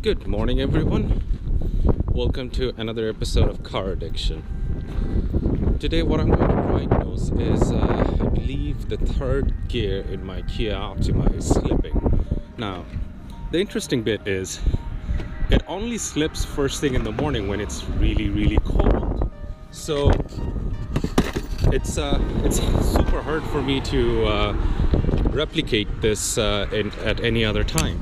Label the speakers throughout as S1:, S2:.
S1: Good morning, everyone. Welcome to another episode of Car Addiction. Today what I'm going to diagnose is I believe the third gear in my Kia Optima is slipping. Now, the interesting bit is it only slips first thing in the morning when it's really cold. So it's super hard for me to replicate this at any other time.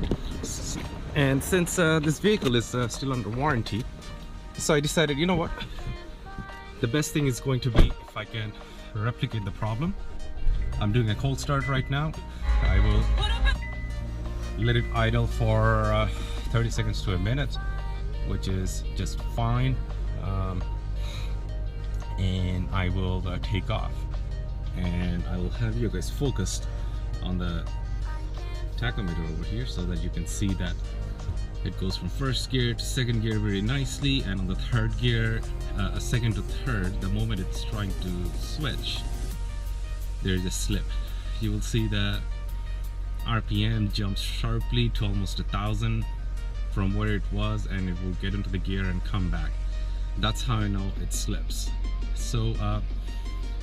S1: And since this vehicle is still under warranty, so I decided, you know what, the best thing is going to be if I can replicate the problem. I'm doing a cold start right now. I will let it idle for 30 seconds to a minute, which is just fine, and I will take off, and I will have you guys focused on the tachometer over here so that you can see that it goes from first gear to second gear very nicely, and on the third gear, second to third, the moment it's trying to switch, there's a slip. You will see the RPM jumps sharply to almost 1,000 from where it was, and it will get into the gear and come back. That's how I know it slips. So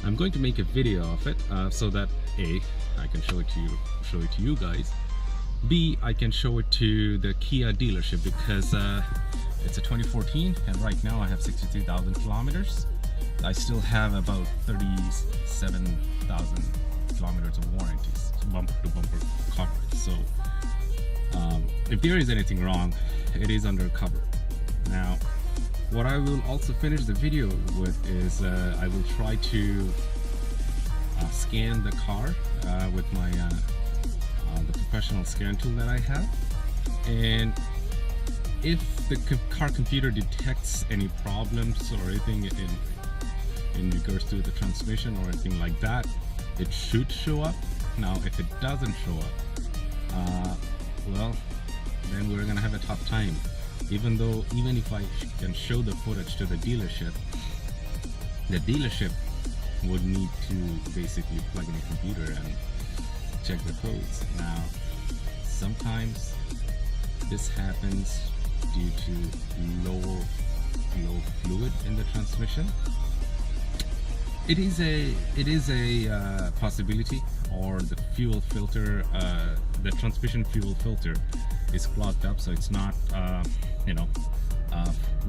S1: I'm going to make a video of it so that A, I can show it to you guys. B, I can show it to the Kia dealership because it's a 2014 and right now I have 63,000 kilometers. I still have about 37,000 kilometers of warranties, bumper to bumper coverage. So if there is anything wrong, it is under cover. Now, what I will also finish the video with is I will try to scan the car with my the professional scan tool that I have, and if the car computer detects any problems or anything in regards to the transmission or anything like that, it should show up. Now if it doesn't show up, well, then we're gonna have a tough time. Even if I can show the footage to the dealership would need to basically plug in a computer and check the codes. Now, sometimes this happens due to low fluid in the transmission. It is a possibility, or the fuel filter, the transmission fuel filter is clogged up, so it's not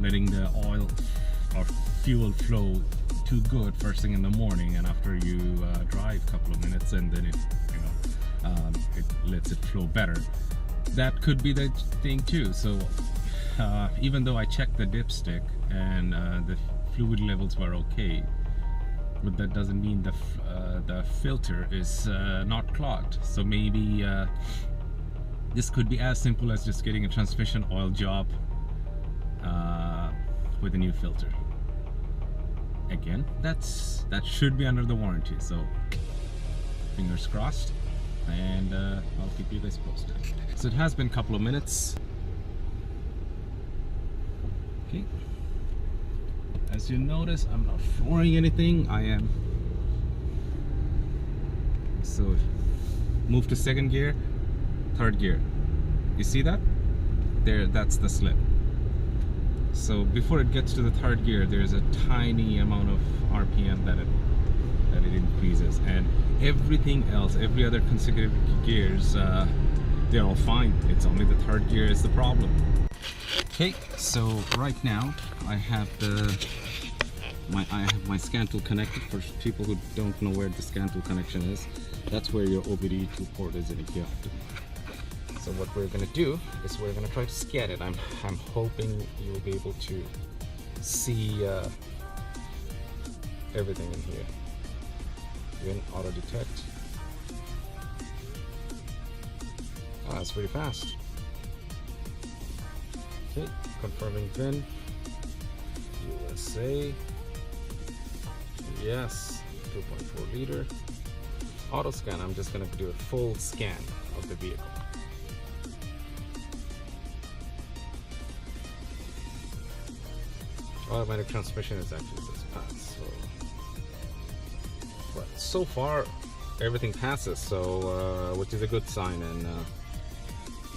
S1: letting the oil or fuel flow too good first thing in the morning, and after you drive a couple of minutes, and then it lets it flow better. That could be the thing too. So even though I checked the dipstick and the fluid levels were okay, but that doesn't mean the filter is not clogged. So maybe this could be as simple as just getting a transmission oil job with a new filter. Again, that should be under the warranty, so fingers crossed, and I'll keep you guys posted. So it has been a couple of minutes. Okay, as you notice, I'm not flooring anything. I am. So move to second gear, third gear. You see that? There, that's the slip. So before it gets to the third gear, there's a tiny amount of RPM that it increases, and everything else, every other consecutive gears, they're all fine. It's only the third gear is the problem. Okay, so right now I have my scan tool connected. For people who don't know where the scan tool connection is, that's where your OBD2 port is in a Kia Optima. So what we're gonna do is we're gonna try to scan it. I'm hoping you'll be able to see everything in here. VIN auto detect. It's pretty fast. Okay, confirming VIN. USA. Yes, 2.4 liter. Auto scan. I'm just gonna do a full scan of the vehicle. Automatic transmission is actually this fast, so so far everything passes, so which is a good sign. And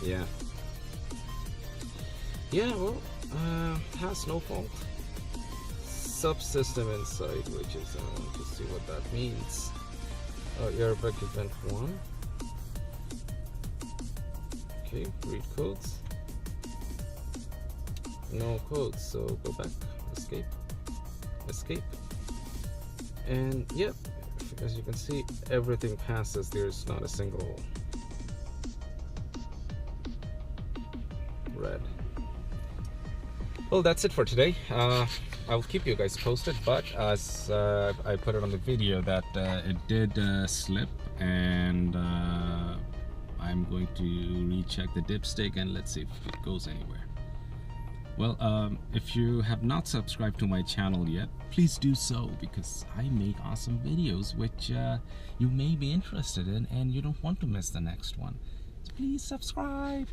S1: yeah, well, has no fault. Subsystem inside, which is I want to see what that means. Oh, airbag event 1. Okay, read codes. No codes, so go back, escape, and yep, as you can see, everything passes. There's not a single red. Well, that's it for today. I'll keep you guys posted, but as I put it on the video that it did slip, and I'm going to recheck the dipstick and let's see if it goes anywhere. Well, if you have not subscribed to my channel yet, please do so, because I make awesome videos which you may be interested in and you don't want to miss the next one. So please subscribe.